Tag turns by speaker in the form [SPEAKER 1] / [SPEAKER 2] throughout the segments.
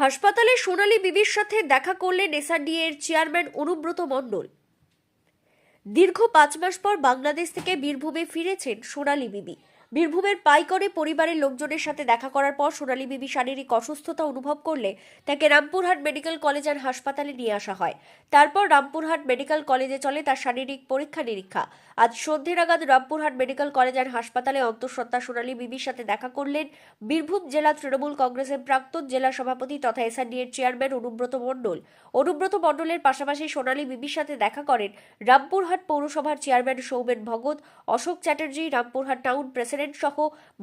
[SPEAKER 1] হাসপাতালে সোনালী বিবির সাথে দেখা করলেন এসআরডিএ এর চেয়ারম্যান অনুব্রত মণ্ডল। দীর্ঘ 5 মাস পর বাংলাদেশ থেকে বীরভূমে ফিরেছেন সোনালী বিবি। বীরভূমের পাইকরে পরিবারের লোকজনের সাথে দেখা করার পর সোনালী বিবি শারীরিক অসুস্থতা অনুভব করলে তাকে রামপুরহাট মেডিকেল কলেজ আর হাসপাতালে নিয়ে আসা হয়। তারপর রামপুরহাট মেডিকেল কলেজে চলে তার শারীরিক পরীক্ষা নিরীক্ষা। আজ সন্ধ্যে নাগাদ রামপুরহাট মেডিকেল কলেজ আর হাসপাতালে অন্তঃসত্ত্বা সোনালী বিবির সাথে দেখা করলেন বীরভূম জেলা তৃণমূল কংগ্রেসের প্রাক্তন জেলা সভাপতি তথা এসআরডিএ এর চেয়ারম্যান অনুব্রত মণ্ডল। অনুব্রত মণ্ডলের পাশাপাশি সোনালী বিবির সাথে দেখা করেন রামপুরহাট পৌরসভার chairman Soumen Bhagat, Ashok Chatterjee, Rampurhat town president সহ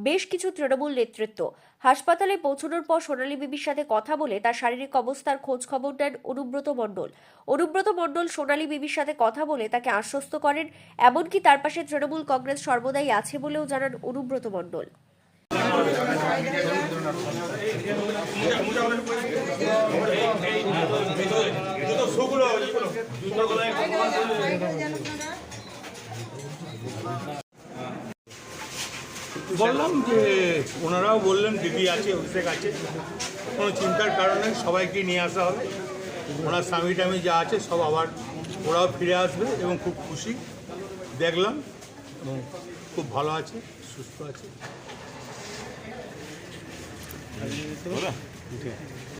[SPEAKER 1] বেশ কিছু তৃণমূল নেতৃত্ব। হাসপাতালে পৌঁছানোর পর সোনালী বিবির সাথে কথা বলে তার শারীরিক অবস্থার খোঁজ খবর নেন অনুব্রত মণ্ডল। অনুব্রত মণ্ডল সোনালী বিবির সাথে কথা বলে তাকে আশ্বস্ত করেন, এমনকি তার পাশে তৃণমূল কংগ্রেস সর্বদাই আছে বলেও জানান অনুব্রত মণ্ডল।
[SPEAKER 2] বললাম যে ওনারাও বললেন দিদি আছে, অভিষেক আছে, কোনো চিন্তার কারণে সবাইকে নিয়ে আসা হবে। ওনার স্বামী টামি যা আছে সব আবার ওরাও ফিরে আসবে এবং খুব খুশি দেখলাম এবং খুব ভালো আছে, সুস্থ আছে।